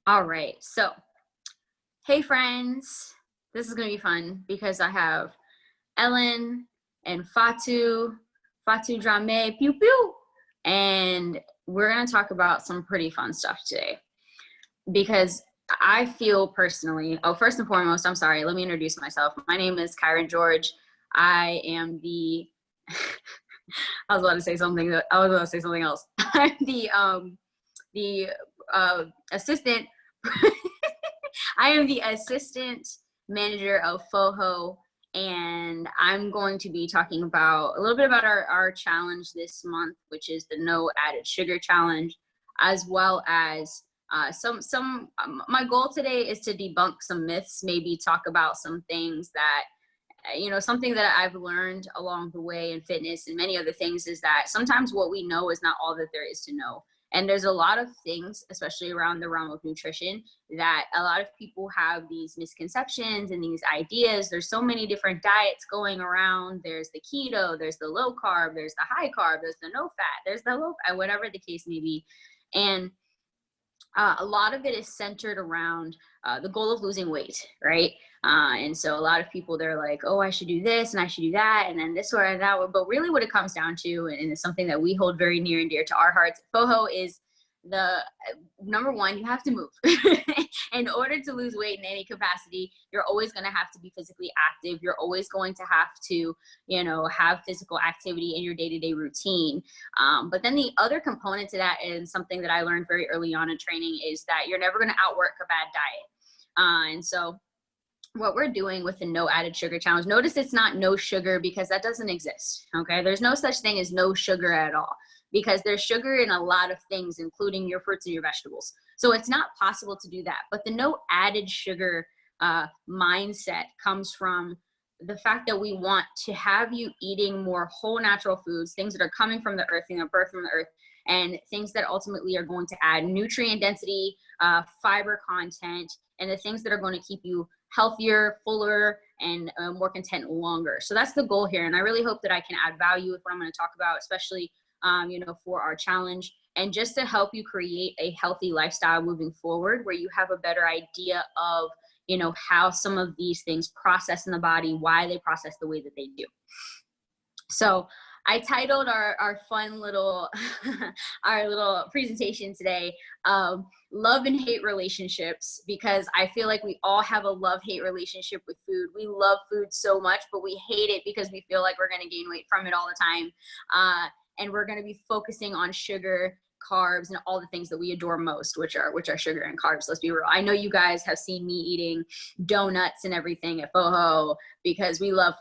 All right. So, hey friends, this is going to be fun because I have Ellen and Fatu Drame, pew pew. And we're going to talk about some pretty fun stuff today because I feel personally, oh, first and foremost, I'm sorry, let me introduce myself. My name is Cairan George. I am the, I was about to say something, I was about to say something else. I'm the assistant I am the assistant manager of FOHO, and I'm going to be talking about a little bit about our challenge this month, which is the no added sugar challenge, as well as my goal today is to debunk some myths, maybe talk about some things that something that I've learned along the way in fitness and many other things is that sometimes what we know is not all that there is to know. And there's a lot of things, especially around the realm of nutrition, that a lot of people have these misconceptions and these ideas. There's so many different diets going around. There's the keto, there's the low carb, there's the high carb, there's the no fat, there's the low fat, whatever the case may be. And a lot of it is centered around the goal of losing weight, right? And so a lot of people, they're like, oh, I should do this and I should do that, and then this or that. But really what it comes down to, and it's something that we hold very near and dear to our hearts, FOHO, is the number one, you have to move. In order to lose weight in any capacity, you're always going to have to be physically active. You're always going to have to, have physical activity in your day-to-day routine. But then the other component to that, and something that I learned very early on in training, is that you're never going to outwork a bad diet. And so what we're doing with the no added sugar challenge, notice it's not no sugar because that doesn't exist. Okay. There's no such thing as no sugar at all because there's sugar in a lot of things, including your fruits and your vegetables. So it's not possible to do that. But the no added sugar mindset comes from the fact that we want to have you eating more whole natural foods, things that are coming from the earth, birth from the earth, and things that ultimately are going to add nutrient density, fiber content, and the things that are going to keep you healthier, fuller, and more content longer. So that's the goal here. And I really hope that I can add value with what I'm going to talk about, especially, for our challenge, and just to help you create a healthy lifestyle moving forward where you have a better idea of, how some of these things process in the body, why they process the way that they do. So I titled our fun little our little presentation today, love and hate relationships, because I feel like we all have a love-hate relationship with food. We love food so much, but we hate it because we feel like we're going to gain weight from it all the time. And we're going to be focusing on sugar, carbs, and all the things that we adore most, which are sugar and carbs. Let's be real. I know you guys have seen me eating donuts and everything at FOHO because we love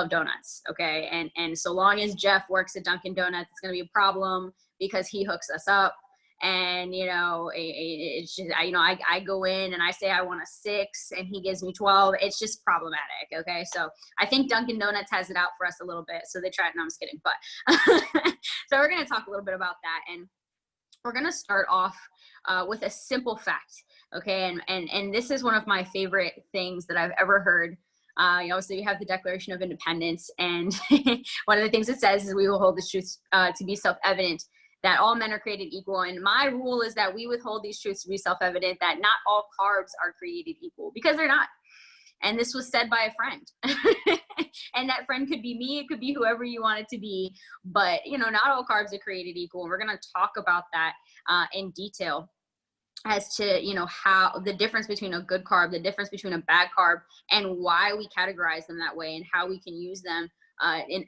donuts. Okay. And so long as Jeff works at Dunkin' Donuts, it's going to be a problem because he hooks us up. And, it's just, I go in and I say I want a 6 and he gives me 12. It's just problematic. Okay. So I think Dunkin' Donuts has it out for us a little bit. So they tried. No, I'm just kidding. But so we're going to talk a little bit about that. And we're going to start off with a simple fact. Okay. And this is one of my favorite things that I've ever heard. So you have the Declaration of Independence, and one of the things it says is we will hold this truth to be self-evident, that all men are created equal. And my rule is that we withhold these truths to be self-evident, that not all carbs are created equal, because they're not. And this was said by a friend. And that friend could be me, it could be whoever you want it to be, but not all carbs are created equal. And we're going to talk about that in detail, as to how the difference between a good carb, the difference between a bad carb, and why we categorize them that way, and how we can use them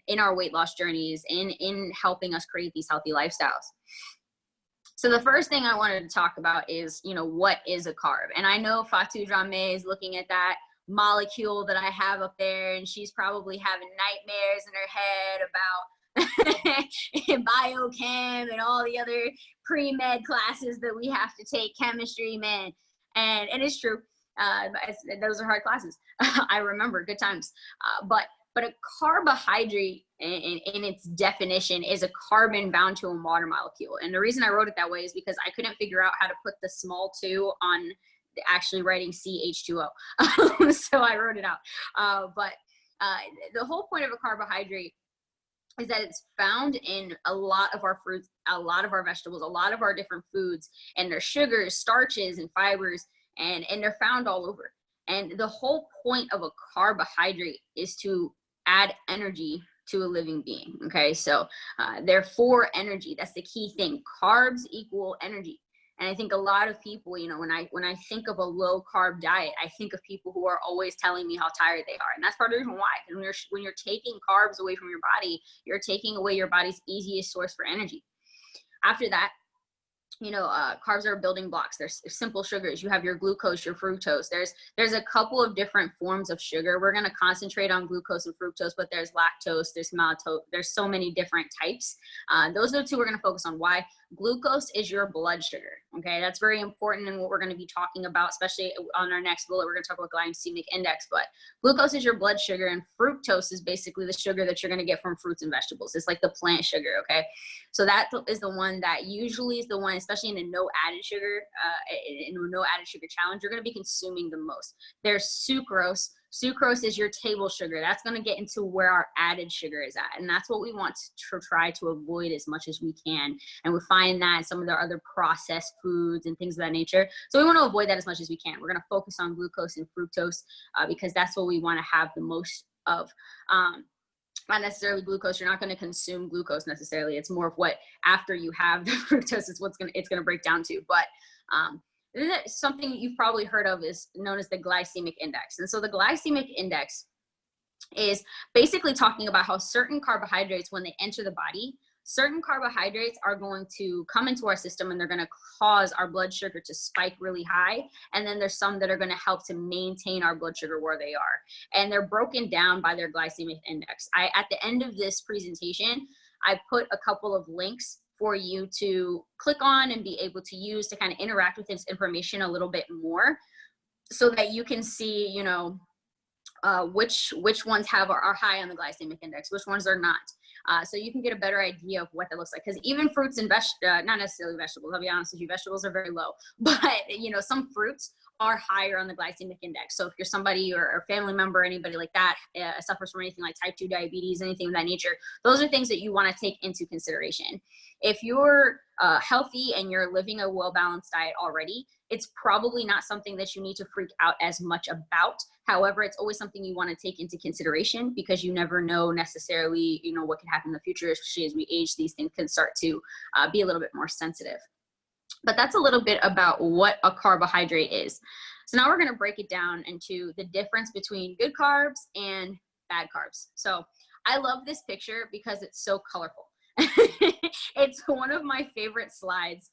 in our weight loss journeys, in helping us create these healthy lifestyles. So the first thing I wanted to talk about is, what is a carb? And I know Fatu Drame is looking at that molecule that I have up there, and she's probably having nightmares in her head about biochem and all the other pre-med classes that we have to take, chemistry, man. And it's true. Those are hard classes. I remember good times. But a carbohydrate in its definition is a carbon bound to a water molecule. And the reason I wrote it that way is because I couldn't figure out how to put the small 2 on actually writing CH2O. So I wrote it out. But the whole point of a carbohydrate is that it's found in a lot of our fruits, a lot of our vegetables, a lot of our different foods, and there's sugars, starches, and fibers, and they're found all over. And the whole point of a carbohydrate is to add energy to a living being. Okay, so they're for energy. That's the key thing. Carbs equal energy. And I think a lot of people, you know, when I think of a low carb diet, I think of people who are always telling me how tired they are, and that's part of the reason why. Because when you're taking carbs away from your body, you're taking away your body's easiest source for energy. After that, you know, carbs are building blocks. There's simple sugars. You have your glucose, your fructose. There's a couple of different forms of sugar. We're going to concentrate on glucose and fructose, but there's lactose, there's maltose, there's so many different types. Those are the two we're going to focus on. Why? Glucose is your blood sugar. Okay, that's very important in what we're going to be talking about, especially on our next bullet. We're going to talk about glycemic index, but glucose is your blood sugar, and fructose is basically the sugar that you're going to get from fruits and vegetables. It's like the plant sugar. Okay, so that is the one that usually is the one, especially in a no added sugar, in a no added sugar challenge, you're going to be consuming the most. There's sucrose. Sucrose is your table sugar. That's going to get into where our added sugar is at. And that's what we want to try to avoid as much as we can. And we find that in some of the other processed foods and things of that nature. So we want to avoid that as much as we can. We're going to focus on glucose and fructose because that's what we want to have the most of. Not necessarily glucose. You're not going to consume glucose necessarily. It's more of what after you have the fructose is it's going to break down to. But something you've probably heard of is known as the glycemic index. And so the glycemic index is basically talking about how certain carbohydrates, when they enter the body, certain carbohydrates are going to come into our system and they're going to cause our blood sugar to spike really high. And then there's some that are going to help to maintain our blood sugar where they are. And they're broken down by their glycemic index. At the end of this presentation, I put a couple of links for you to click on and be able to use to kind of interact with this information a little bit more so that you can see, you know, which ones are high on the glycemic index, which ones are not. So you can get a better idea of what that looks like. Because even fruits and not necessarily vegetables, I'll be honest with you, vegetables are very low. But, you know, some fruits are higher on the glycemic index. So if you're somebody or a family member, anybody like that suffers from anything like type 2 diabetes, anything of that nature, those are things that you want to take into consideration. If you're healthy and you're living a well-balanced diet already, it's probably not something that you need to freak out as much about. However, it's always something you want to take into consideration because you never know necessarily, you know, what can happen in the future, especially as we age, these things can start to be a little bit more sensitive. But that's a little bit about what a carbohydrate is. So now we're going to break it down into the difference between good carbs and bad carbs. So I love this picture because it's so colorful. It's one of my favorite slides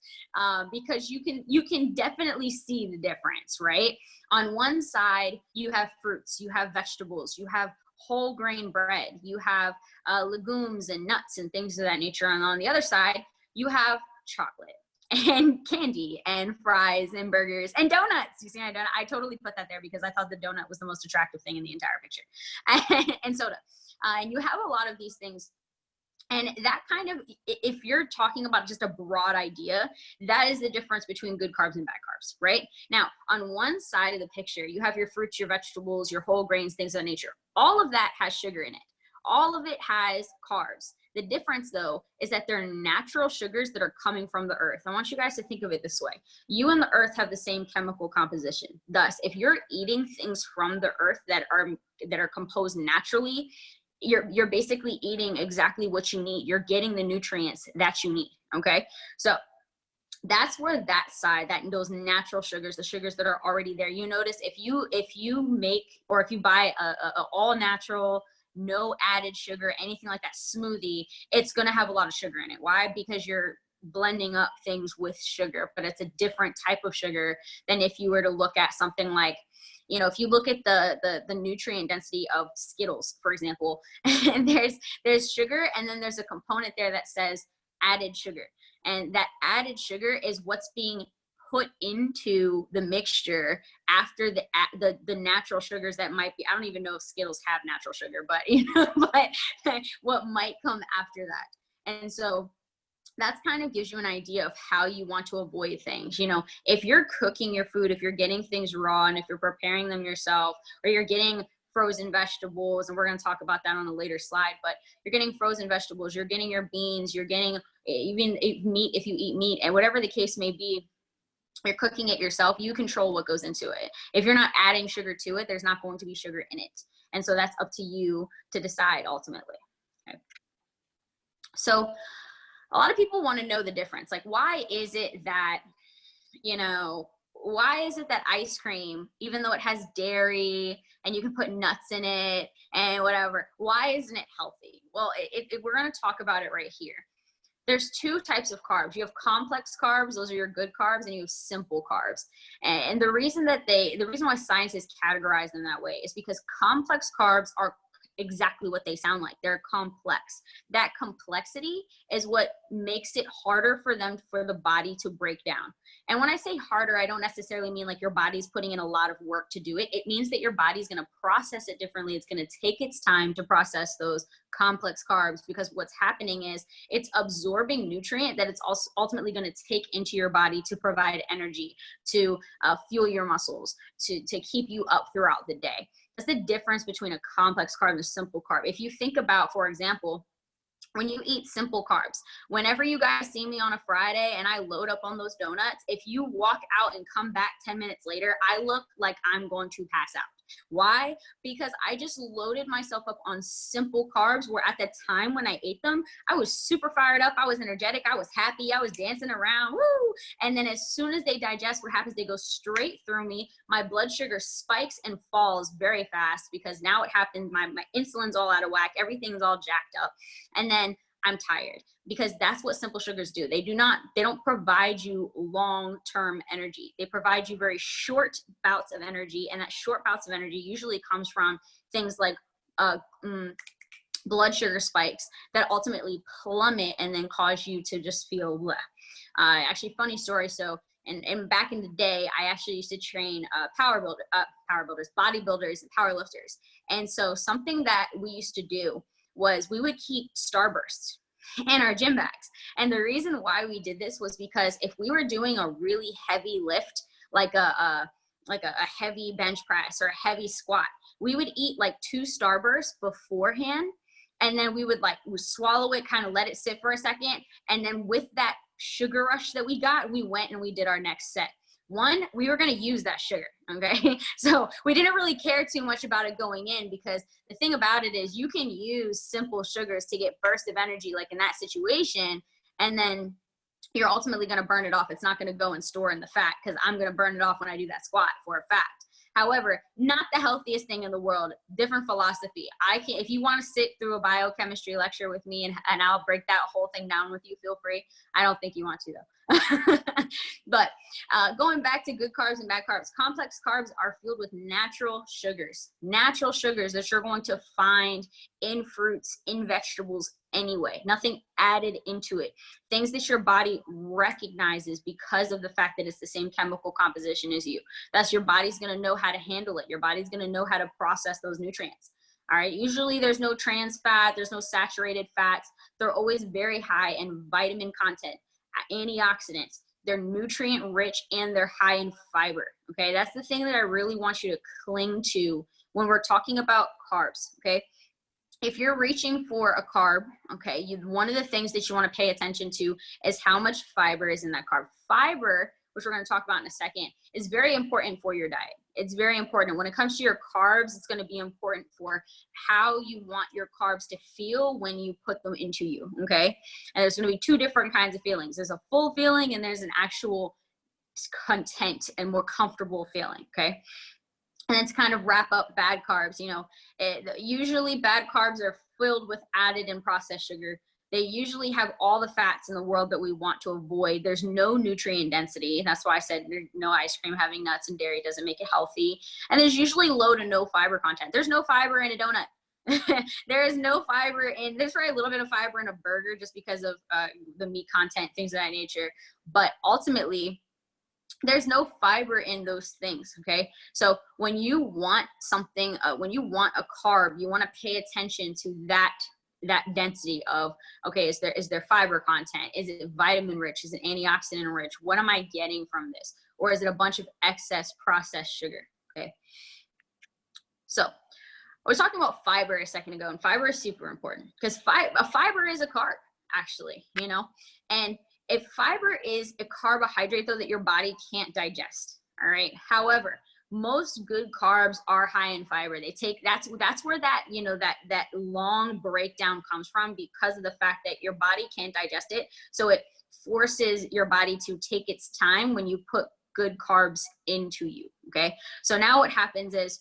because you can definitely see the difference, right? On one side, you have fruits, you have vegetables, you have whole grain bread, you have legumes and nuts and things of that nature. And on the other side, you have chocolate and candy and fries and burgers and donuts. You see my donut? I totally put that there because I thought the donut was the most attractive thing in the entire picture. And soda. And you have a lot of these things. And that kind of, if you're talking about just a broad idea, that is the difference between good carbs and bad carbs, right? Now, on one side of the picture, you have your fruits, your vegetables, your whole grains, things of that nature. All of that has sugar in it. All of it has carbs. The difference, though, is that they're natural sugars that are coming from the earth. I want you guys to think of it this way. You and the earth have the same chemical composition. Thus, if you're eating things from the earth that are composed naturally, you're basically eating exactly what you need. You're getting the nutrients that you need, okay? So that's where that side, those natural sugars, the sugars that are already there. You notice if you make, or if you buy a all natural, no added sugar, anything like that smoothie, it's going to have a lot of sugar in it. Why? Because you're blending up things with sugar, but it's a different type of sugar than if you were to look at something like, you know, if you look at the nutrient density of Skittles, for example, and there's sugar, and then there's a component there that says added sugar. And that added sugar is what's being put into the mixture after the natural sugars that might be, I don't even know if Skittles have natural sugar, but you know, but what might come after that. And so that kind of gives you an idea of how you want to avoid things. You know, if you're cooking your food, if you're getting things raw, and if you're preparing them yourself, or you're getting frozen vegetables, and we're going to talk about that on a later slide, but you're getting frozen vegetables, you're getting your beans, you're getting even meat if you eat meat, and whatever the case may be, you're cooking it yourself, you control what goes into it. If you're not adding sugar to it, there's not going to be sugar in it. And so that's up to you to decide ultimately. Okay. So a lot of people want to know the difference. Like, why is it that, you know, why is it that ice cream, even though it has dairy and you can put nuts in it and whatever, why isn't it healthy? Well, we're going to talk about it right here. There's two types of carbs. You have complex carbs, those are your good carbs, and you have simple carbs. And the reason why science has categorized them that way is because complex carbs are exactly what they sound like. They're complex. That complexity is what makes it harder for the body to break down. And when I say harder, I don't necessarily mean like your body's putting in a lot of work to do it. It means that your body's going to process it differently. It's going to take its time to process those complex carbs, because what's happening is it's absorbing nutrient that it's also ultimately going to take into your body to provide energy, to fuel your muscles, to keep you up throughout the day. That's the difference between a complex carb and a simple carb. If you think about, for example, when you eat simple carbs, whenever you guys see me on a Friday and I load up on those donuts, if you walk out and come back 10 minutes later, I look like I'm going to pass out. Why? Because I just loaded myself up on simple carbs, where at the time when I ate them, I was super fired up, I was energetic, I was happy, I was dancing around, woo! And then as soon as they digest, what happens, they go straight through me. My blood sugar spikes and falls very fast, because now it happens, my insulin's all out of whack, everything's all jacked up. And then I'm tired, because that's what simple sugars do. They don't provide you long-term energy. They provide you very short bouts of energy, and that short bouts of energy usually comes from things like blood sugar spikes that ultimately plummet and then cause you to just feel bleh. Actually, funny story. So, and back in the day, I actually used to train bodybuilders, and powerlifters. And so something that we used to do was we would keep Starbursts in our gym bags. And the reason why we did this was because if we were doing a really heavy lift, like a heavy bench press or a heavy squat, we would eat like 2 Starbursts beforehand. And then we would swallow it, kind of let it sit for a second. And then with that sugar rush that we got, we went and we did our next set. One, we were going to use that sugar, okay? So we didn't really care too much about it going in, because the thing about it is you can use simple sugars to get burst of energy, like in that situation, and then you're ultimately going to burn it off. It's not going to go and store in the fat, because I'm going to burn it off when I do that squat for a fact. However, not the healthiest thing in the world. Different philosophy. If you want to sit through a biochemistry lecture with me and I'll break that whole thing down with you, feel free. I don't think you want to though. But going back to good carbs and bad carbs, complex carbs are filled with natural sugars that you're going to find in fruits, in vegetables anyway, nothing added into it. Things that your body recognizes because of the fact that it's the same chemical composition as you. That's your body's going to know how to handle it. Your body's going to know how to process those nutrients. All right. Usually there's no trans fat. There's no saturated fats. They're always very high in vitamin content, antioxidants. They're nutrient rich, and they're high in fiber. Okay. That's the thing that I really want you to cling to when we're talking about carbs. Okay. If you're reaching for a carb, okay, one of the things that you want to pay attention to is how much fiber is in that carb. Fiber, which we're going to talk about in a second, is very important for your diet. It's very important. When it comes to your carbs, it's going to be important for how you want your carbs to feel when you put them into you, okay? And there's going to be 2 different kinds of feelings. There's a full feeling, and there's an actual content and more comfortable feeling, okay? And then to kind of wrap up bad carbs, usually bad carbs are filled with added and processed sugar. They usually have all the fats in the world that we want to avoid. There's no nutrient density. That's why I said no ice cream, having nuts and dairy doesn't make it healthy. And there's usually low to no fiber content. There's no fiber in a donut. There is no fiber in, there's probably a little bit of fiber in a burger just because of the meat content, things of that nature. But ultimately, there's no fiber in those things, okay? So when you want something, when you want a carb, you want to pay attention to that density of, okay, is there fiber content? Is it vitamin rich? Is it antioxidant rich? What am I getting from this? Or is it a bunch of excess processed sugar, okay? So I was talking about fiber a second ago, and fiber is super important because a fiber is a carb, actually, you know? And if fiber is a carbohydrate, though, that your body can't digest, all right? However, most good carbs are high in fiber. That's where that, you know, that long breakdown comes from, because of the fact that your body can't digest it. So it forces your body to take its time when you put good carbs into you, okay? So now what happens is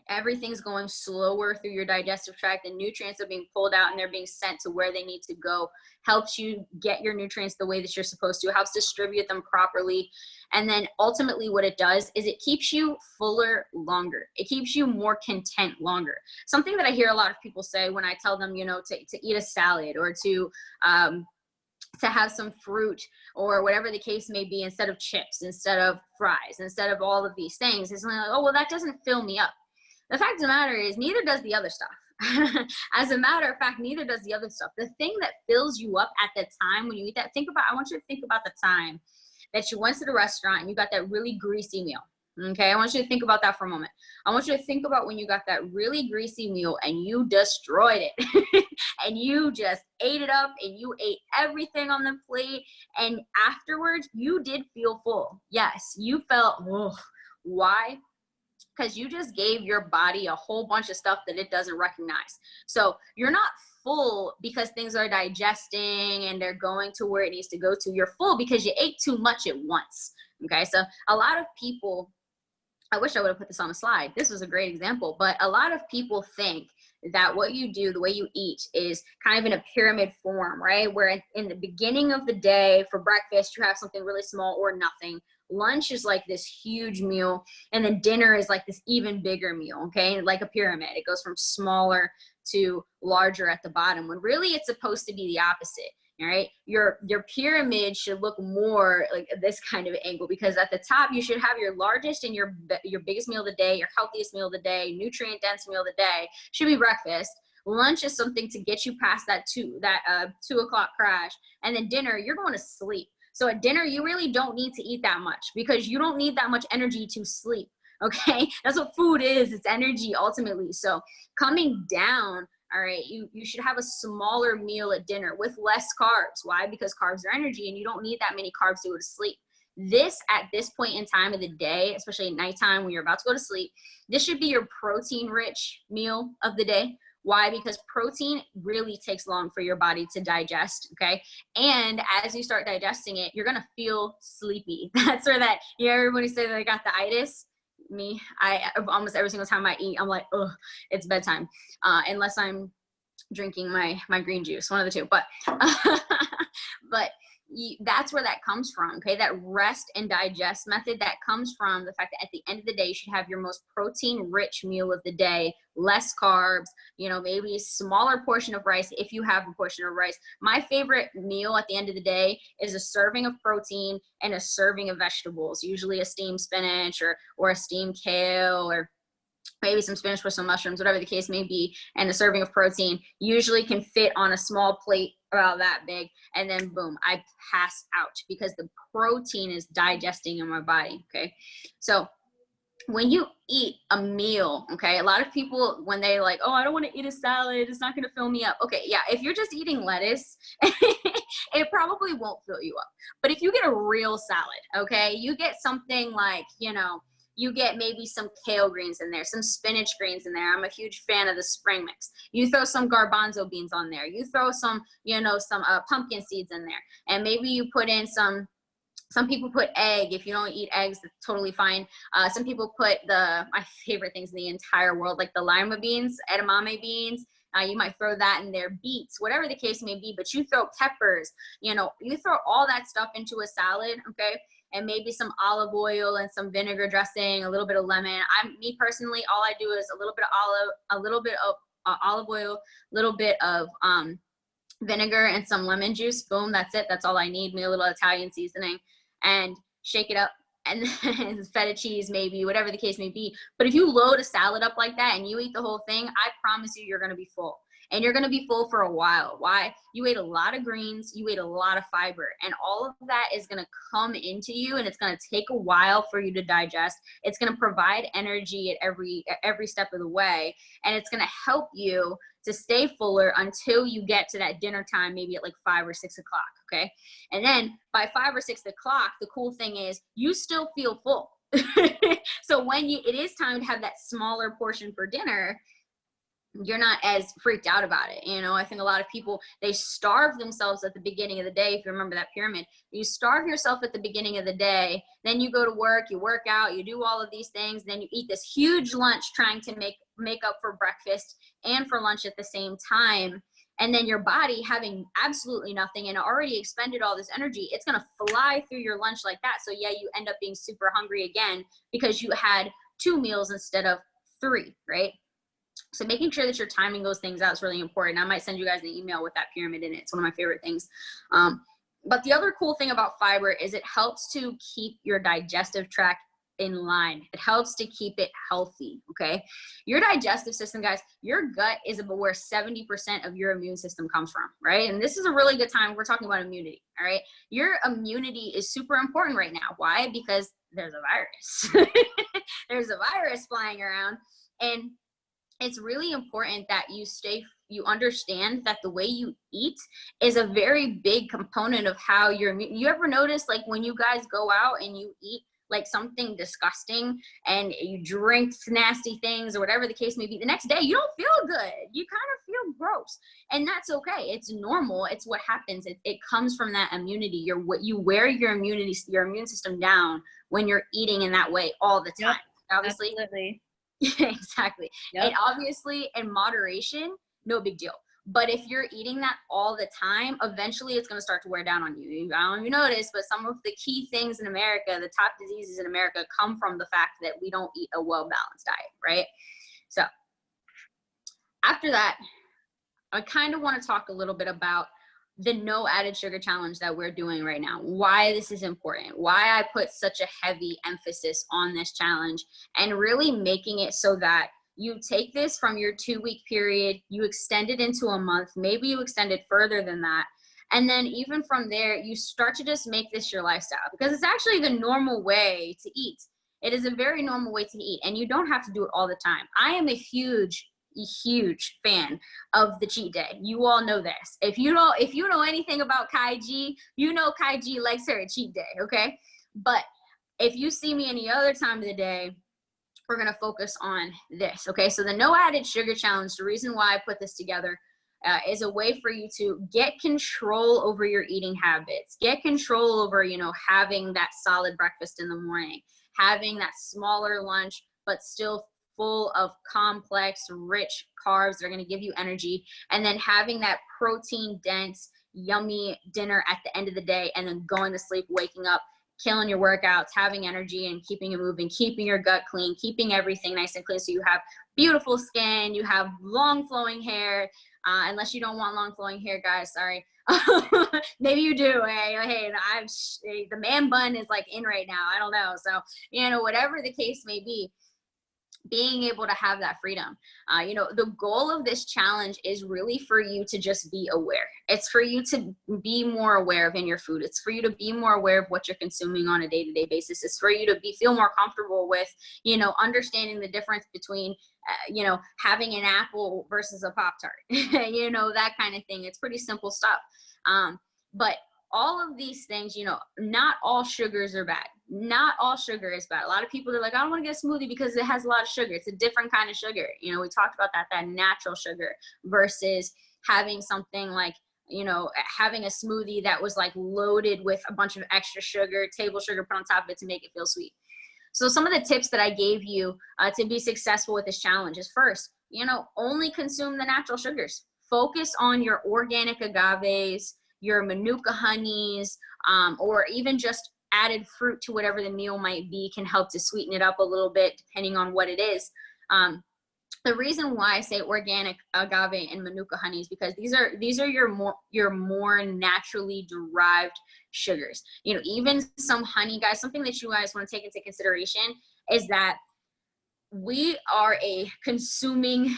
everything's going slower through your digestive tract, and nutrients are being pulled out and they're being sent to where they need to go. Helps you get your nutrients the way that you're supposed to, helps distribute them properly. And then ultimately what it does is it keeps you fuller longer. It keeps you more content longer. Something that I hear a lot of people say when I tell them, you know, to eat a salad, or to have some fruit or whatever the case may be, instead of chips, instead of fries, instead of all of these things, it's like, oh, well, that doesn't fill me up. The fact of the matter is, neither does the other stuff. As a matter of fact, neither does the other stuff. The thing that fills you up at the time when you eat that, I want you to think about the time that you went to the restaurant and you got that really greasy meal. Okay, I want you to think about that for a moment. I want you to think about when you got that really greasy meal and you destroyed it. And you just ate it up and you ate everything on the plate. And afterwards, you did feel full. Yes, you felt, oh, why? Because you just gave your body a whole bunch of stuff that it doesn't recognize. So you're not full because things are digesting and they're going to where it needs to go to. You're full because you ate too much at once. Okay, so a lot of people, I wish I would have put this on a slide. This was a great example, but a lot of people think that what you do, the way you eat, is kind of in a pyramid form, right? Where in the beginning of the day for breakfast, you have something really small or nothing. Lunch is like this huge meal, and then dinner is like this even bigger meal, okay? Like a pyramid. It goes from smaller to larger at the bottom, when really it's supposed to be the opposite. All right, your pyramid should look more like this kind of angle, because at the top you should have your largest and your biggest meal of the day, your healthiest meal of the day, nutrient dense meal of the day should be breakfast. Lunch is something to get you past that 2 o'clock crash, and then dinner, you're going to sleep. So at dinner, you really don't need to eat that much, because you don't need that much energy to sleep. Okay, that's what food is. It's energy ultimately. So coming down, all right, you should have a smaller meal at dinner with less carbs. Why? Because carbs are energy, and you don't need that many carbs to go to sleep. This, at this point in time of the day, especially at nighttime when you're about to go to sleep, this should be your protein-rich meal of the day. Why? Because protein really takes long for your body to digest, okay? And as you start digesting it, you're gonna feel sleepy. That's where that, you know, everybody say that they got the itis. Me, I almost every single time I eat, I'm like, oh, it's bedtime, unless I'm drinking my green juice, one of the two. But but that's where that comes from, okay? That rest and digest method, that comes from the fact that at the end of the day, you should have your most protein-rich meal of the day, less carbs, you know, maybe a smaller portion of rice if you have a portion of rice. My favorite meal at the end of the day is a serving of protein and a serving of vegetables, usually a steamed spinach or a steamed kale, or maybe some spinach with some mushrooms, whatever the case may be, and a serving of protein usually can fit on a small plate about that big, and then boom, I pass out because the protein is digesting in my body, okay? So when you eat a meal, okay, a lot of people, when they like, oh, I don't want to eat a salad, it's not going to fill me up. Okay, yeah, if you're just eating lettuce, it probably won't fill you up. But if you get a real salad, okay, you get something like, you know, you get maybe some kale greens in there, some spinach greens in there. I'm a huge fan of the spring mix. You throw some garbanzo beans on there. You throw some, you know, some pumpkin seeds in there. And maybe you put in some people put egg. If you don't eat eggs, that's totally fine. Some people put my favorite things in the entire world, like the lima beans, edamame beans. You might throw that in there, beets, whatever the case may be, but you throw peppers, you know, you throw all that stuff into a salad, okay? And maybe some olive oil and some vinegar dressing, a little bit of lemon. Me personally, all I do is a little bit of olive oil, a little bit of vinegar and some lemon juice. Boom, that's it. That's all I need. Maybe a little Italian seasoning, and shake it up, and then feta cheese maybe, whatever the case may be. But if you load a salad up like that and you eat the whole thing, I promise you, you're going to be full. and you're going to be full for a while. Why? You ate a lot of greens, you ate a lot of fiber, and all of that is going to come into you, and it's going to take a while for you to digest. It's going to provide energy at every step of the way, and it's going to help you to stay fuller until you get to that dinner time, maybe at like 5 or 6 o'clock. Okay. And then by 5 or 6 o'clock, the cool thing is you still feel full. So when it is time to have that smaller portion for dinner, you're not as freaked out about it. You know, I think a lot of people, they starve themselves at the beginning of the day. If you remember that pyramid, you starve yourself at the beginning of the day, then you go to work, you work out, you do all of these things, then you eat this huge lunch trying to make up for breakfast and for lunch at the same time. And then your body having absolutely nothing and already expended all this energy, it's going to fly through your lunch like that. So yeah, you end up being super hungry again because you had 2 meals instead of 3, right? So making sure that you're timing those things out is really important. I might send you guys an email with that pyramid in it. It's one of my favorite things. But the other cool thing about fiber is it helps to keep your digestive tract in line. It helps to keep it healthy, okay? Your digestive system, guys, your gut is about where 70% of your immune system comes from, right? And this is a really good time. We're talking about immunity, all right? Your immunity is super important right now. Why? Because there's a virus. There's a virus flying around, and it's really important that you understand that the way you eat is a very big component of how you ever notice, like when you guys go out and you eat like something disgusting and you drink nasty things or whatever the case may be, the next day you don't feel good. You kind of feel gross, and that's okay. It's normal. It's what happens. It comes from that immunity. You wear your immune system down when you're eating in that way all the time. Yep, obviously. Absolutely. Exactly. Yep. And obviously in moderation, no big deal. But if you're eating that all the time, eventually it's going to start to wear down on you. I don't know if you notice, but some of the key things in America, the top diseases in America, come from the fact that we don't eat a well-balanced diet, right? So after that, I kind of want to talk a little bit about the no added sugar challenge that we're doing right now, why this is important, why I put such a heavy emphasis on this challenge, and really making it so that you take this from your 2-week period, you extend it into a month, maybe you extend it further than that. And then even from there, you start to just make this your lifestyle, because it's actually the normal way to eat. It is a very normal way to eat, and you don't have to do it all the time. I am a huge fan of the cheat day. You all know this. If you know anything about Kai G, you know Kai G likes her a cheat day, okay? But if you see me any other time of the day, we're gonna focus on this, okay? So the no added sugar challenge, the reason why I put this together is a way for you to get control over your eating habits, get control over, having that solid breakfast in the morning, having that smaller lunch, but still full of complex, rich carbs that are going to give you energy, and then having that protein dense, yummy dinner at the end of the day, and then going to sleep, waking up, killing your workouts, having energy, and keeping it moving, keeping your gut clean, keeping everything nice and clean, so you have beautiful skin, you have long flowing hair, unless you don't want long flowing hair, guys, sorry. Maybe you do. Hey, the man bun is like in right now, I don't know. So, whatever the case may be, being able to have that freedom. The goal of this challenge is really for you to just be aware. It's for you to be more aware of in your food. It's for you to be more aware of what you're consuming on a day-to-day basis. It's for you to feel more comfortable with, understanding the difference between, having an apple versus a Pop-Tart, that kind of thing. It's pretty simple stuff. But all of these things, not all sugars are bad. Not all sugar is bad. A lot of people are like, I don't want to get a smoothie because it has a lot of sugar. It's a different kind of sugar. We talked about that natural sugar versus having something like, having a smoothie that was like loaded with a bunch of extra sugar, table sugar put on top of it to make it feel sweet. So some of the tips that I gave you to be successful with this challenge is, first, only consume the natural sugars. Focus on your organic agaves, your manuka honeys, or even just added fruit to whatever the meal might be can help to sweeten it up a little bit depending on what it is. The reason why I say organic agave and manuka honey is because these are your more naturally derived sugars. Even some honey, guys, something that you guys want to take into consideration is that we are a consuming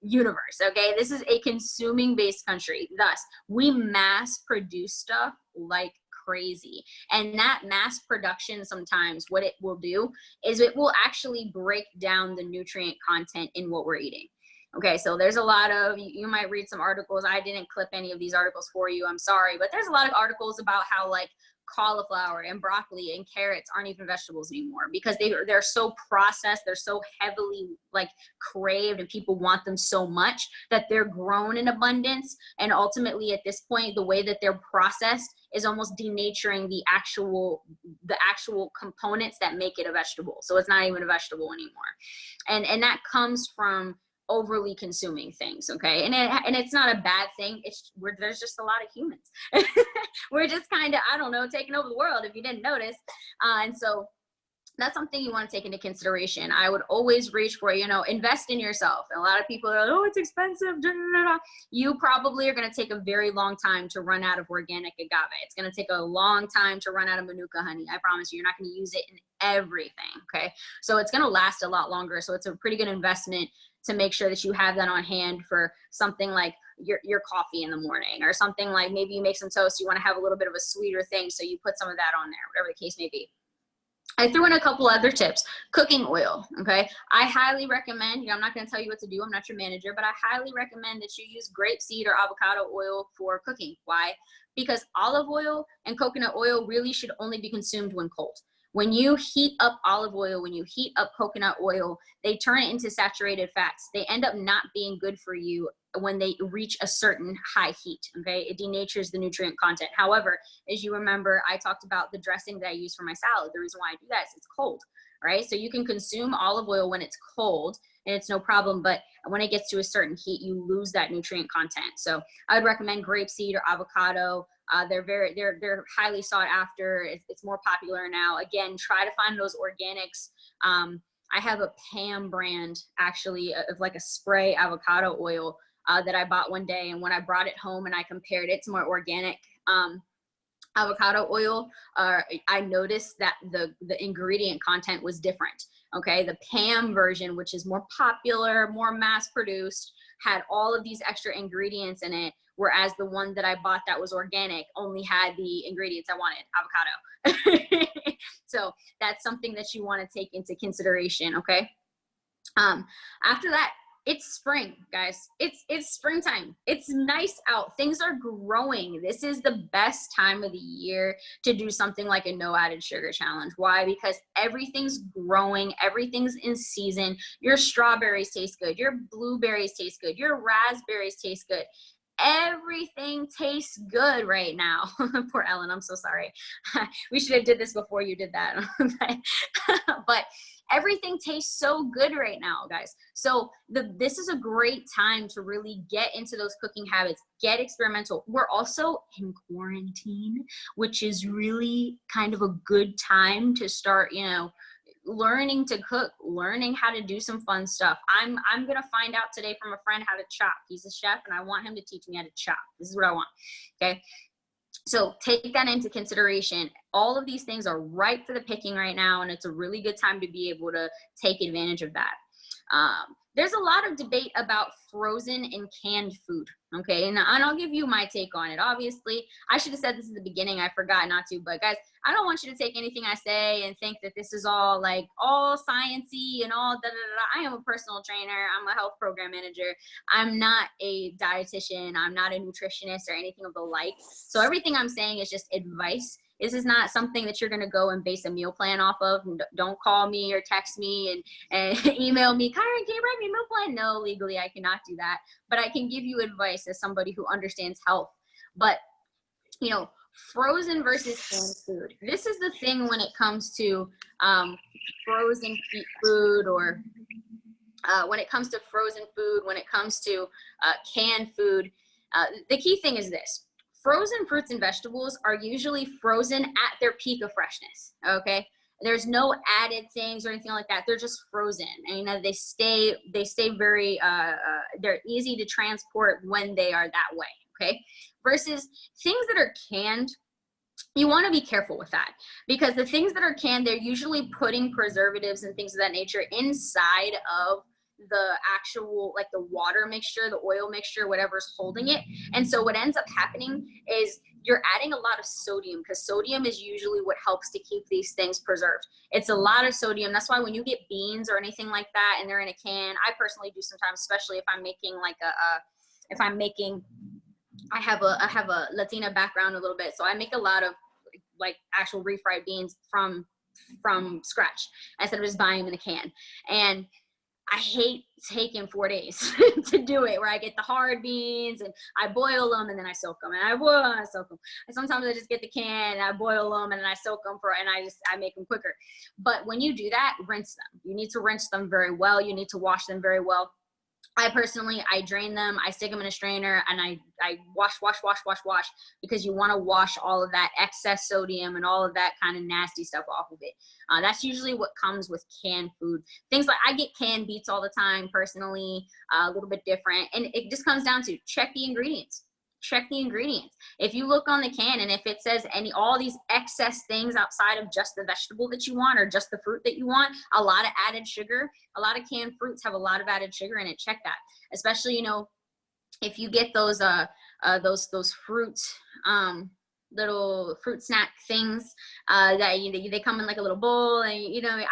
universe, okay? This is a consuming based country. Thus, we mass produce stuff like crazy. And that mass production, sometimes what it will do is it will actually break down the nutrient content in what we're eating. Okay, so there's a lot of, you might read some articles. I didn't clip any of these articles for you, I'm sorry, but there's a lot of articles about how like cauliflower and broccoli and carrots aren't even vegetables anymore because they're so processed, they're so heavily like craved, and people want them so much that they're grown in abundance. And ultimately at this point, the way that they're processed is almost denaturing the actual components that make it a vegetable. So it's not even a vegetable anymore. And that comes from overly consuming things, okay? And it's not a bad thing. There's just a lot of humans. We're just kind of, I don't know, taking over the world if you didn't notice. And so that's something you want to take into consideration. I would always reach for, invest in yourself. And a lot of people are like, oh, it's expensive. You probably are going to take a very long time to run out of organic agave. It's going to take a long time to run out of manuka honey. I promise you, you're not going to use it in everything, okay? So it's going to last a lot longer. So it's a pretty good investment to make sure that you have that on hand for something like your coffee in the morning, or something like maybe you make some toast, you want to have a little bit of a sweeter thing, so you put some of that on there, whatever the case may be. I threw in a couple other tips. Cooking oil, okay? I highly recommend, I'm not going to tell you what to do, I'm not your manager, but I highly recommend that you use grapeseed or avocado oil for cooking. Why? Because olive oil and coconut oil really should only be consumed when cold. When you heat up olive oil, when you heat up coconut oil, they turn it into saturated fats. They end up not being good for you when they reach a certain high heat, okay? It denatures the nutrient content. However, as you remember, I talked about the dressing that I use for my salad. The reason why I do that is it's cold, right? So you can consume olive oil when it's cold and it's no problem, but when it gets to a certain heat, you lose that nutrient content. So I would recommend grapeseed or avocado. They're highly sought after. It's more popular now. Again, try to find those organics. I have a Pam brand actually of like a spray avocado oil that I bought one day, and when I brought it home and I compared it to more organic avocado oil, I noticed that the ingredient content was different. Okay, the Pam version, which is more popular, more mass produced, had all of these extra ingredients in it, whereas the one that I bought that was organic only had the ingredients I wanted, avocado. So that's something that you want to take into consideration, okay? After that, it's spring, guys. It's springtime. It's nice out. Things are growing. This is the best time of the year to do something like a no added sugar challenge. Why? Because everything's growing. Everything's in season. Your strawberries taste good. Your blueberries taste good. Your raspberries taste good. Everything tastes good right now. Poor Ellen, I'm so sorry. We should have did this before you did that. But everything tastes so good right now, guys. So this is a great time to really get into those cooking habits, get experimental. We're also in quarantine, which is really kind of a good time to start, learning to cook, learning how to do some fun stuff. I'm going to find out today from a friend how to chop. He's a chef and I want him to teach me how to chop. This is what I want. Okay. So take that into consideration. All of these things are ripe for the picking right now, and it's a really good time to be able to take advantage of that. There's a lot of debate about frozen and canned food, okay? And I'll give you my take on it. Obviously, I should have said this at the beginning. I forgot not to, but guys, I don't want you to take anything I say and think that this is all like all sciencey and all da-da-da-da. I am a personal trainer. I'm a health program manager. I'm not a dietitian. I'm not a nutritionist or anything of the like. So everything I'm saying is just advice. This is not something that you're going to go and base a meal plan off of. Don't call me or text me and email me, Cairan, can you write me a meal plan? No, legally I cannot do that. But I can give you advice as somebody who understands health. But, frozen versus canned food. This is the thing when it comes to frozen food, or when it comes to frozen food, when it comes to canned food. The key thing is this. Frozen fruits and vegetables are usually frozen at their peak of freshness, okay? There's no added things or anything like that. They're just frozen. And they stay very, they're easy to transport when they are that way, okay? Versus things that are canned, you want to be careful with that, because the things that are canned, they're usually putting preservatives and things of that nature inside of the actual, like the water mixture, the oil mixture, whatever's holding it. And so what ends up happening is you're adding a lot of sodium, because sodium is usually what helps to keep these things preserved. It's a lot of sodium. That's why when you get beans or anything like that and they're in a can, I personally do sometimes, especially if I'm making like if I'm making, I have a Latina background a little bit, so I make a lot of like actual refried beans from scratch instead of just buying them in a can. And I hate taking 4 days to do it, where I get the hard beans and I boil them and then I soak them, and I boil them and I soak them. And sometimes I just get the can and I boil them and then I soak them and I make them quicker. But when you do that, rinse them. You need to rinse them very well. You need to wash them very well. I personally, I drain them, I stick them in a strainer, and I wash, because you want to wash all of that excess sodium and all of that kind of nasty stuff off of it. That's usually what comes with canned food. Things like, I get canned beets all the time personally, a little bit different. And it just comes down to check the ingredients. Check the ingredients. If you look on the can and if it says all these excess things outside of just the vegetable that you want or just the fruit that you want, a lot of added sugar, a lot of canned fruits have a lot of added sugar in it. Check that. Especially, if you get those fruit, little fruit snack things that they come in like a little bowl, and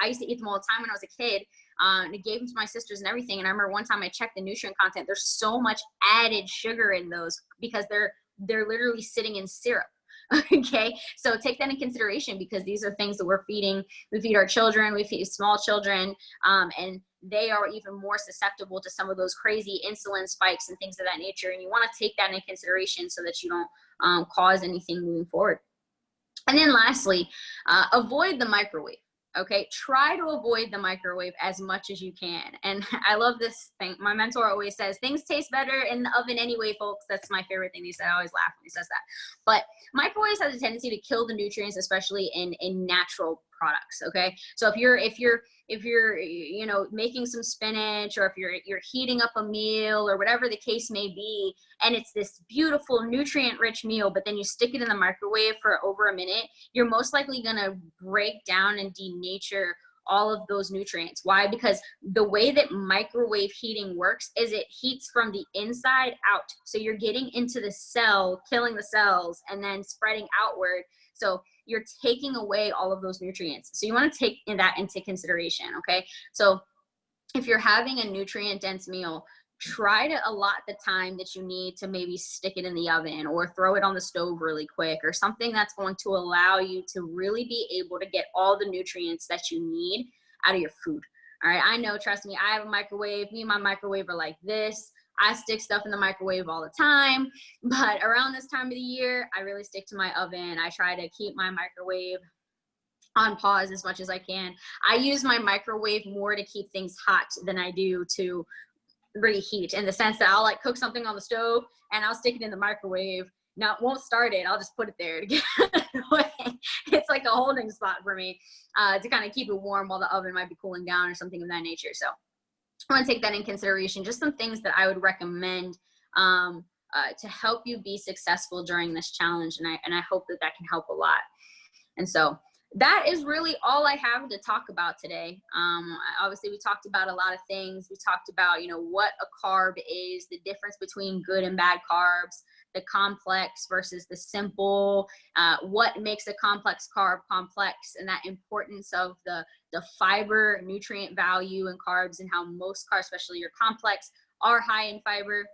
I used to eat them all the time when I was a kid. And I gave them to my sisters and everything. And I remember one time I checked the nutrient content. There's so much added sugar in those because they're literally sitting in syrup. Okay, so take that in consideration, because these are things that we're feeding. We feed our children, we feed small children, and they are even more susceptible to some of those crazy insulin spikes and things of that nature. And you want to take that in consideration so that you don't cause anything moving forward. And then lastly, avoid the microwave. Okay, try to avoid the microwave as much as you can. And I love this thing. My mentor always says, things taste better in the oven anyway, folks. That's my favorite thing he said. I always laugh when he says that. But microwaves have a tendency to kill the nutrients, especially in natural products. Okay, so if you're making some spinach, or if you're heating up a meal or whatever the case may be, and it's this beautiful nutrient rich meal, but then you stick it in the microwave for over a minute, you're most likely going to break down and denature all of those nutrients. Why? Because the way that microwave heating works is it heats from the inside out. So you're getting into the cell, killing the cells, and then spreading outward. So you're taking away all of those nutrients. So you want to take that into consideration. Okay, so if you're having a nutrient dense meal, try to allot the time that you need to maybe stick it in the oven or throw it on the stove really quick, or something that's going to allow you to really be able to get all the nutrients that you need out of your food. All right, I know, trust me, I have a microwave. Me and my microwave are like this. I stick stuff in the microwave all the time, but around this time of the year, I really stick to my oven. I try to keep my microwave on pause as much as I can. I use my microwave more to keep things hot than I do to reheat, in the sense that I'll like cook something on the stove and I'll stick it in the microwave. Now, it won't start it. I'll just put it there to get it away. It's like a holding spot for me to kind of keep it warm while the oven might be cooling down or something of that nature. So I want to take that in consideration. Just some things that I would recommend to help you be successful during this challenge. And I hope that can help a lot. And so that is really all I have to talk about today. Obviously, we talked about a lot of things. We talked about, what a carb is, the difference between good and bad carbs, the complex versus the simple, what makes a complex carb complex, and that importance of the fiber nutrient value in carbs, and how most carbs, especially your complex, are high in fiber.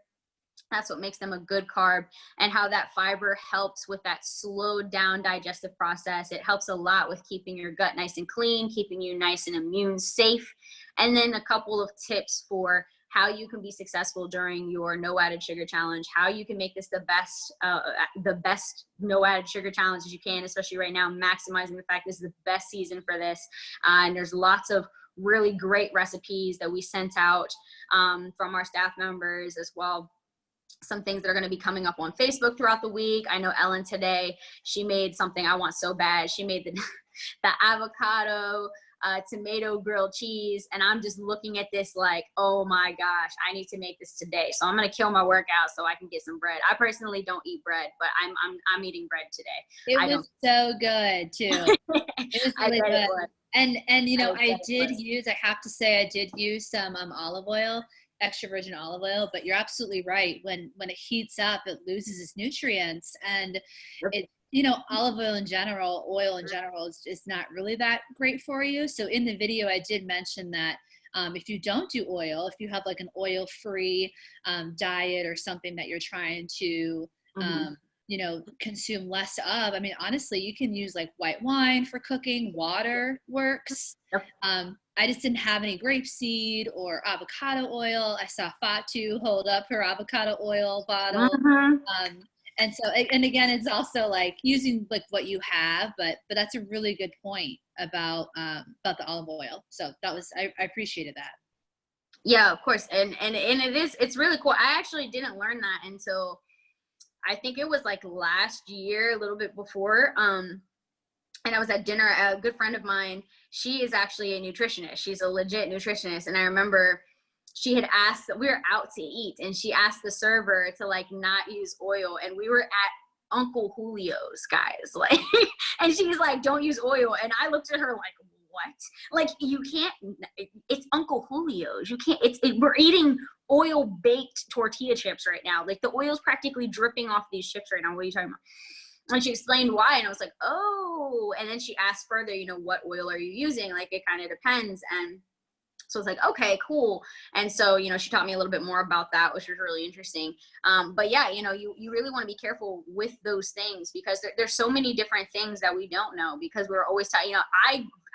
That's what makes them a good carb, and how that fiber helps with that slowed down digestive process. It helps a lot with keeping your gut nice and clean, keeping you nice and immune safe. And then a couple of tips for how you can be successful during your no added sugar challenge, how you can make this the best no added sugar challenge as you can, especially right now, maximizing the fact this is the best season for this. And there's lots of really great recipes that we sent out from our staff members as well. some things that are going to be coming up on Facebook throughout the week. I know Ellen today, she made something I want so bad. She made the avocado tomato grilled cheese, and I'm just looking at this like, oh my gosh, I need to make this today. So I'm gonna kill my workout so I can get some bread. I personally don't eat bread, but I'm eating bread today. It was so good too. It was really good. And you know, I have to say I did use some olive oil, extra virgin olive oil, but you're absolutely right. When it heats up, it loses its nutrients, and it, you know, olive oil in general, is not really that great for you. So in the video, I did mention that if you don't do oil, if you have like an oil-free diet or something that you're trying to, you know, consume less of, I mean, honestly, you can use like white wine for cooking. Water works. I just didn't have any grapeseed or avocado oil. I saw Fatu hold up her avocado oil bottle. And so, and again, it's also like using like what you have, but that's a really good point about the olive oil. So that was, I appreciated that. Yeah, of course. And it's really cool. I actually didn't learn that until I think it was like last year, a little bit before. And I was at dinner, a good friend of mine, she is actually a nutritionist. She's a legit nutritionist. And I remember she had asked, we were out to eat, and she asked the server to like not use oil, and we were at Uncle Julio's, guys, like, and she's like, don't use oil. And I looked at her like, what? Like, you can't, it's Uncle Julio's, you can't, we're eating oil baked tortilla chips right now. Like, the oil's practically dripping off these chips right now. What are you talking about? And she explained why, and I was like, oh. And then she asked further, you know, what oil are you using? Like, it kind of depends. And so it's like, okay, cool. And so, you know, she taught me a little bit more about that, which was really interesting. But yeah, you know, you really want to be careful with those things, because there's so many different things that we don't know, because we're always taught, you know,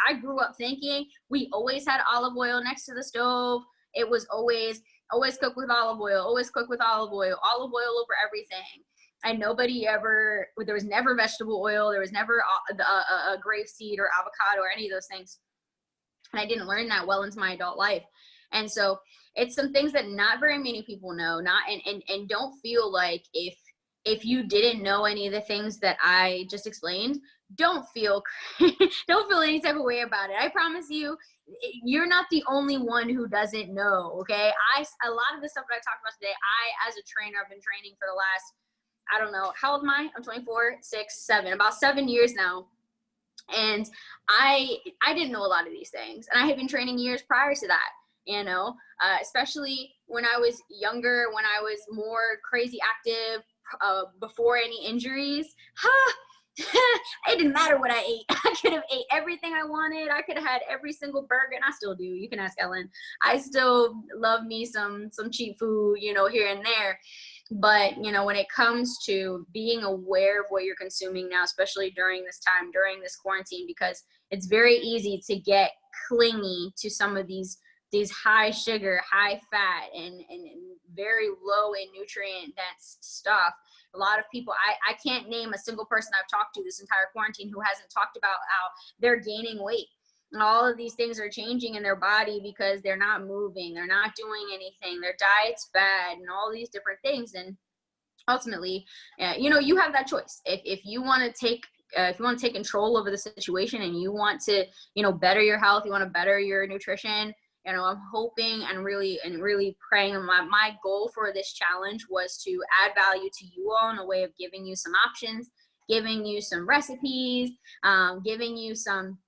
I grew up thinking we always had olive oil next to the stove. It was always cook with olive oil, always cook with olive oil over everything. And there was never vegetable oil. There was never a grapeseed or avocado or any of those things. And I didn't learn that well into my adult life. And so it's some things that not very many people know, and don't feel like if you didn't know any of the things that I just explained, don't feel any type of way about it. I promise you, you're not the only one who doesn't know. Okay. A lot of the stuff that I talked about today, as a trainer, I've been training for the last, I don't know, how old am I? I'm 24, 6, 7, about 7 years now. And I didn't know a lot of these things, and I had been training years prior to that, you know, especially when I was younger, when I was more crazy active, before any injuries. It didn't matter what I ate. I could have ate everything I wanted. I could have had every single burger, and I still do. You can ask Ellen. I still love me some cheap food, you know, here and there. But, you know, when it comes to being aware of what you're consuming now, especially during this time, during this quarantine, because it's very easy to get clingy to some of these high sugar, high fat, and very low in nutrient dense stuff. A lot of people, I can't name a single person I've talked to this entire quarantine who hasn't talked about how they're gaining weight. And all of these things are changing in their body because they're not moving, they're not doing anything, their diet's bad, and all these different things. And ultimately, you know, you have that choice. If you want to take control over the situation, and you want to, you know, better your health, you want to better your nutrition, you know, I'm hoping and really praying. My goal for this challenge was to add value to you all in a way of giving you some options, giving you some recipes, giving you some,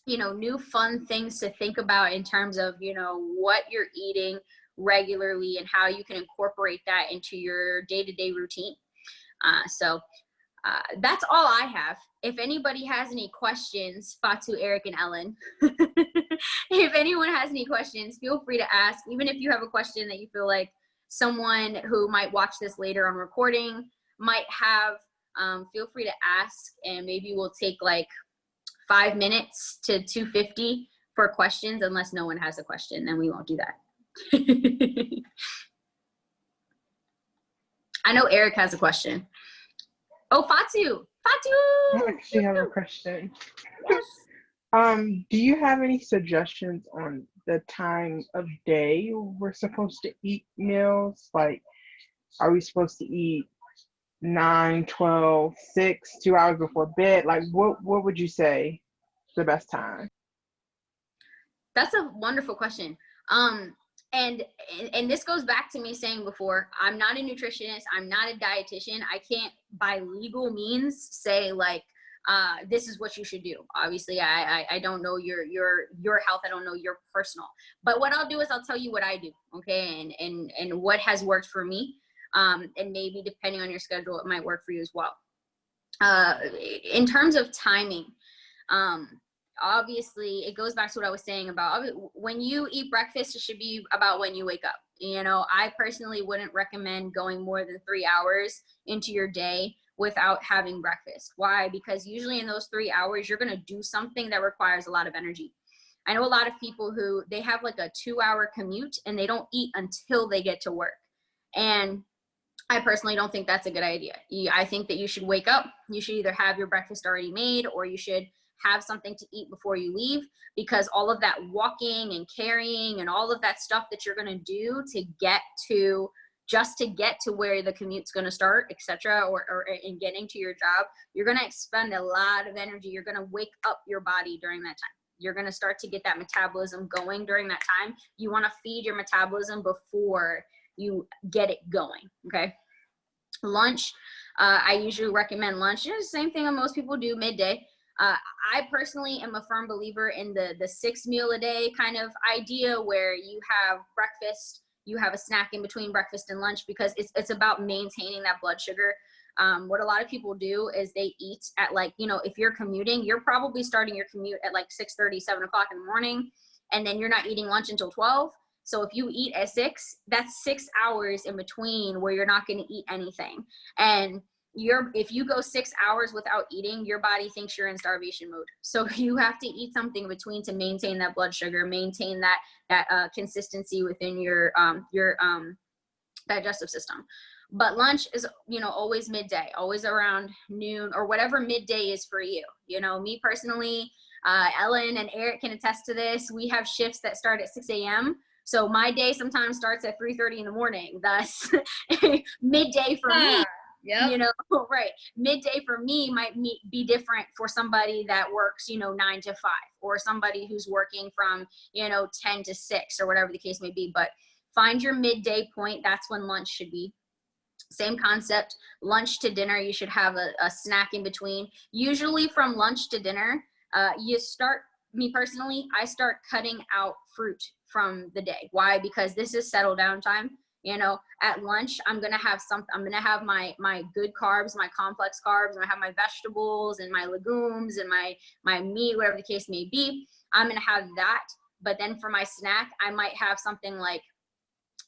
you know, new fun things to think about in terms of, you know, what you're eating regularly and how you can incorporate that into your day-to-day routine. So that's all I have. If anybody has any questions, Fatu, Eric, and Ellen, if anyone has any questions, feel free to ask. Even if you have a question that you feel like someone who might watch this later on recording might have, feel free to ask, and maybe we'll take like 5 minutes to 2:50 for questions, unless no one has a question, then we won't do that. I know Eric has a question. Oh, Fatu! I actually have a question. Yes. Do you have any suggestions on the time of day we're supposed to eat meals? Like, Are we supposed to eat 9, 12, 6, 2 hours before bed? Like, what would you say the best time? That's a wonderful question. And this goes back to me saying before, I'm not a nutritionist, I'm not a dietitian. I can't by legal means say like this is what you should do. Obviously, I don't know your health. I don't know your personal. But what I'll do is I'll tell you what I do, okay, and what has worked for me. And maybe depending on your schedule, it might work for you as well. In terms of timing, obviously it goes back to what I was saying about when you eat breakfast, it should be about when you wake up. You know, I personally wouldn't recommend going more than 3 hours into your day without having breakfast. Why? Because usually in those 3 hours, you're going to do something that requires a lot of energy. I know a lot of people who they have like a 2-hour commute and they don't eat until they get to work. And I personally don't think that's a good idea. I think that you should wake up. You should either have your breakfast already made or you should have something to eat before you leave, because all of that walking and carrying and all of that stuff that you're going to do to get to where the commute's going to start, etc., or in getting to your job, you're going to expend a lot of energy. You're going to wake up your body during that time. You're going to start to get that metabolism going during that time. You want to feed your metabolism before you get it going. Okay. Lunch, I usually recommend lunch. It's the same thing that most people do, midday. I personally am a firm believer in the 6 meal a day kind of idea, where you have breakfast, you have a snack in between breakfast and lunch, because it's about maintaining that blood sugar. What a lot of people do is they eat at like, you know, if you're commuting, you're probably starting your commute at like 6:30, 7 o'clock in the morning, and then you're not eating lunch until 12. So if you eat at 6, that's 6 hours in between where you're not going to eat anything. And if you go 6 hours without eating, your body thinks you're in starvation mode. So you have to eat something in between to maintain that blood sugar, maintain that consistency within your digestive system. But lunch is, you know, always midday, always around noon or whatever midday is for you. You know, me personally, Ellen and Eric can attest to this. We have shifts that start at 6 a.m. So my day sometimes starts at 3:30 in the morning. Thus, midday for me, yep. you know, right. Midday for me might be different for somebody that works, you know, 9 to 5, or somebody who's working from, you know, 10 to 6 or whatever the case may be. But find your midday point. That's when lunch should be. Same concept, lunch to dinner, you should have a snack in between. Usually from lunch to dinner, me personally, I start cutting out fruit from the day. Why? Because this is settle down time. You know, at lunch, I'm going to have my good carbs, my complex carbs. I'm going to have my vegetables and my legumes and my meat, whatever the case may be. I'm going to have that. But then for my snack, I might have something like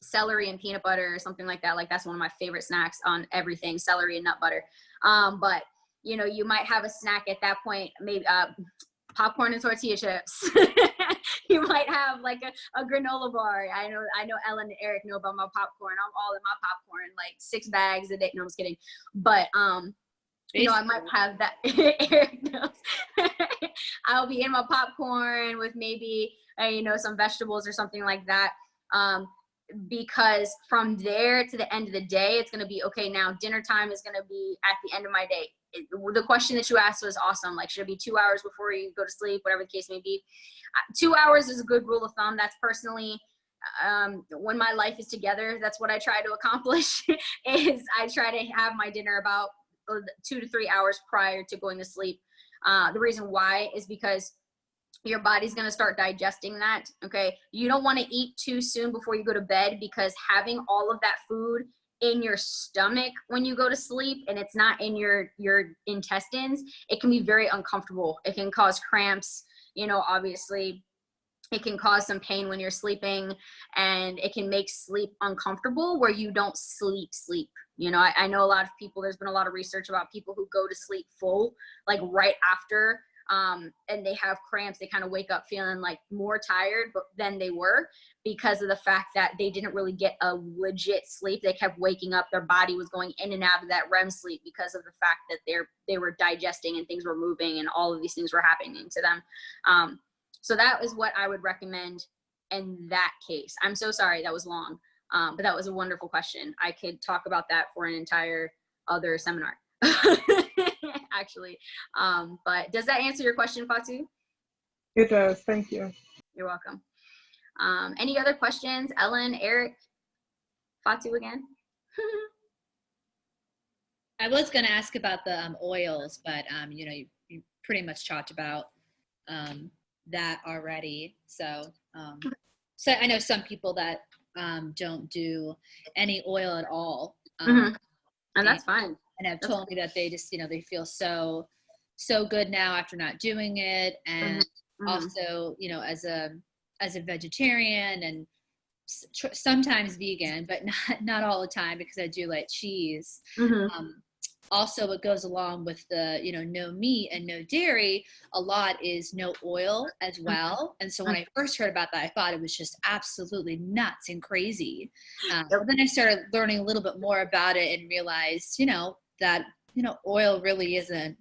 celery and peanut butter or something like that. Like that's one of my favorite snacks on everything, celery and nut butter. But you know, you might have a snack at that point, maybe popcorn and tortilla chips. You might have like a granola bar. I know Ellen and Eric know about my popcorn. I'm all in my popcorn, like 6 bags a day. No, I'm just kidding. But you know, I might have that. Eric knows. I'll be in my popcorn with maybe you know, some vegetables or something like that. Because from there to the end of the day, it's going to be, okay, now dinner time is going to be at the end of my day. The question that you asked was awesome. Like, should it be 2 hours before you go to sleep, whatever the case may be? 2 hours is a good rule of thumb. That's personally, when my life is together, that's what I try to accomplish. Is I try to have my dinner about 2 to 3 hours prior to going to sleep. The reason why is because your body's going to start digesting that. Okay. You don't want to eat too soon before you go to bed, because having all of that food in your stomach when you go to sleep and it's not in your intestines, it can be very uncomfortable. It can cause cramps, you know, obviously it can cause some pain when you're sleeping, and it can make sleep uncomfortable where you don't sleep. You know, I know a lot of people, there's been a lot of research about people who go to sleep full, like right after, and they have cramps. They kind of wake up feeling like more tired than they were, because of the fact that they didn't really get a legit sleep. They kept waking up. Their body was going in and out of that REM sleep because of the fact that they were digesting and things were moving and all of these things were happening to them. So that is what I would recommend in that case. I'm so sorry that was long. But that was a wonderful question. I could talk about that for an entire other seminar, actually. But does that answer your question, Fatu? It does. Thank you. You're welcome. Any other questions? Ellen, Eric, Fatu again? I was going to ask about the oils, but you know, you pretty much talked about that already. So, so I know some people that don't do any oil at all, And that's fine. And have told me that they just, you know, they feel so good now after not doing it, and also, you know, as a vegetarian and sometimes vegan, but not all the time, because I do like cheese. Also, what goes along with the, you know, no meat and no dairy a lot is no oil as well. And so when I first heard about that, I thought it was just absolutely nuts and crazy. But then I started learning a little bit more about it and realized, you know, that, you know, oil really isn't,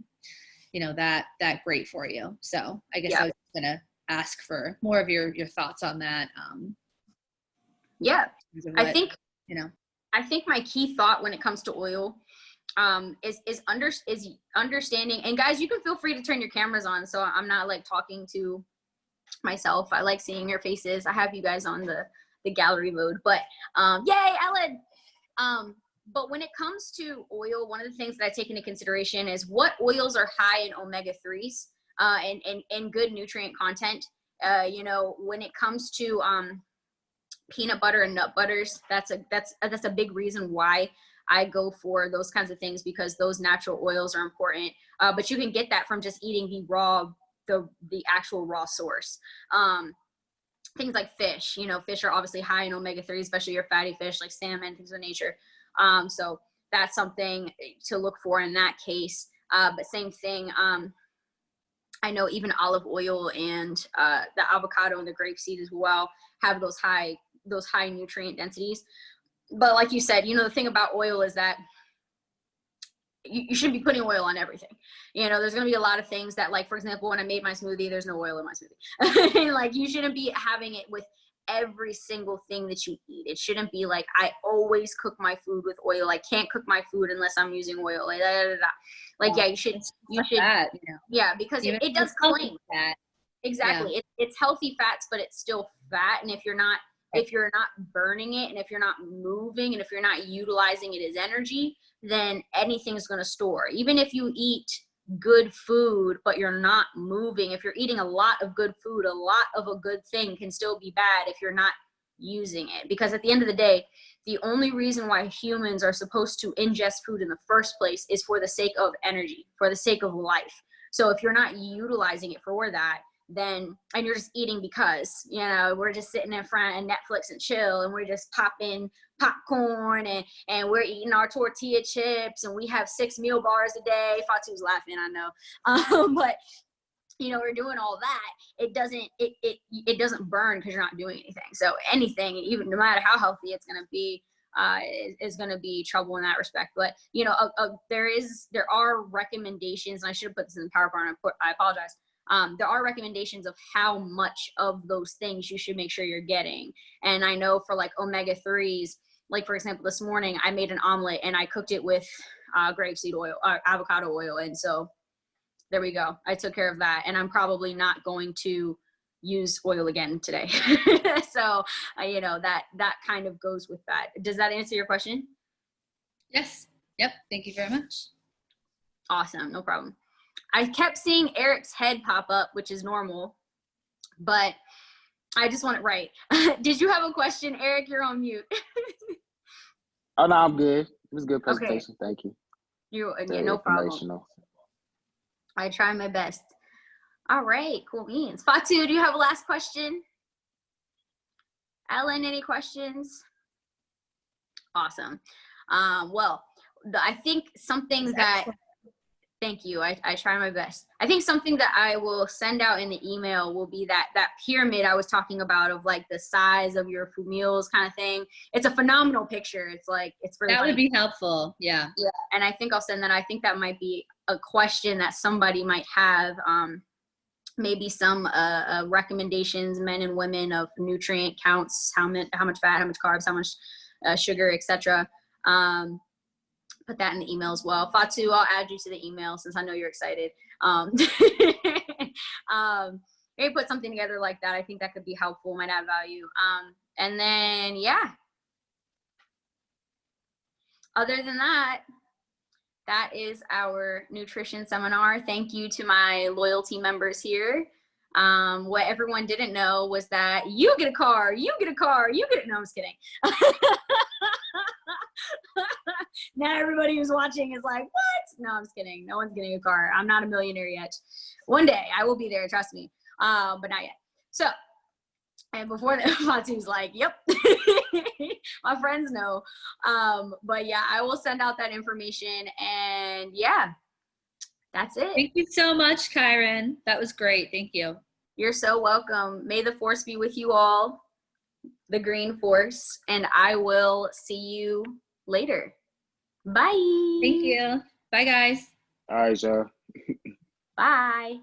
you know, that great for you. So I guess I was gonna ask for more of your thoughts on that. I think, you know, I think my key thought when it comes to oil is understanding, and guys, you can feel free to turn your cameras on, so I'm not like talking to myself. I like seeing your faces. I have you guys on the gallery mode, but yay, Ellen. But when it comes to oil, one of the things that I take into consideration is what oils are high in omega-3s and good nutrient content. You know, when it comes to peanut butter and nut butters, that's a big reason why I go for those kinds of things, because those natural oils are important. But you can get that from just eating the actual raw source. Things like fish, you know, fish are obviously high in omega-3, especially your fatty fish like salmon, things of nature. So that's something to look for in that case. But same thing, I know even olive oil and the avocado and the grapeseed as well have those high nutrient densities. But like you said, you know, the thing about oil is that you shouldn't be putting oil on everything. You know, there's going to be a lot of things that, like, for example, when I made my smoothie, there's no oil in my smoothie. Like, you shouldn't be having it with every single thing that you eat. It shouldn't be like, I always cook my food with oil. I can't cook my food unless I'm using oil. Like, like, yeah, you should, that, you know? Yeah, because it does claim that. Exactly. Yeah. It's healthy fats, but it's still fat. And if you're not burning it, and if you're not moving, and if you're not utilizing it as energy, then anything's going to store. Even if you eat good food, but you're not moving, if you're eating a lot of good food, a lot of a good thing can still be bad if you're not using it. Because at the end of the day, the only reason why humans are supposed to ingest food in the first place is for the sake of energy, for the sake of life. So if you're not utilizing it for that, then, and you're just eating because, you know, we're just sitting in front of Netflix and chill, and we're just popping popcorn, and we're eating our tortilla chips, and we have 6 meal bars a day. Fatu's laughing, I know. But, you know, we're doing all that. It doesn't burn because you're not doing anything. So anything, even no matter how healthy it's going to be, is going to be trouble in that respect. But, you know, there are recommendations, and I should have put this in the PowerPoint. I apologize. There are recommendations of how much of those things you should make sure you're getting. And I know for like omega-3s, like for example, this morning I made an omelet and I cooked it with grapeseed oil, avocado oil. And so there we go. I took care of that. And I'm probably not going to use oil again today. So, you know, that kind of goes with that. Does that answer your question? Yes. Yep. Thank you very much. Awesome. No problem. I kept seeing Eric's head pop up, which is normal, but I just want it right. Did you have a question, Eric? You're on mute. Oh, no, I'm good. It was a good presentation. Okay. Thank you. Yeah, no problem. I try my best. All right, cool beans. Fatu, do you have a last question? Ellen, any questions? Awesome. Well, I think something that... Thank you. I try my best. I think something that I will send out in the email will be that pyramid I was talking about of like the size of your food meals kind of thing. It's a phenomenal picture. It's like, it's really funny. Would be helpful. Yeah. Yeah. And I think I'll send that. I think that might be a question that somebody might have maybe some recommendations, men and women, of nutrient counts, how much fat, how much carbs, how much sugar, etc. Put that in the email as well. Fatu, I'll add you to the email since I know you're excited. Maybe put something together like that. I think that could be helpful, might add value. And then, yeah. Other than that, that is our nutrition seminar. Thank you to my loyalty members here. What everyone didn't know was that you get a car, you get a car, you get it. No, I'm just kidding. Now everybody who's watching is like, what? No, I'm just kidding. No one's getting a car. I'm not a millionaire yet. One day I will be there, trust me. But not yet. So, and before that, Fatu's like, yep, my friends know. But yeah, I will send out that information, and yeah, that's it. Thank you so much, Cairan. That was great. Thank you. You're so welcome. May the force be with you all, the green force, and I will see you later. Bye. Thank you. Bye, guys. All right, y'all. Bye.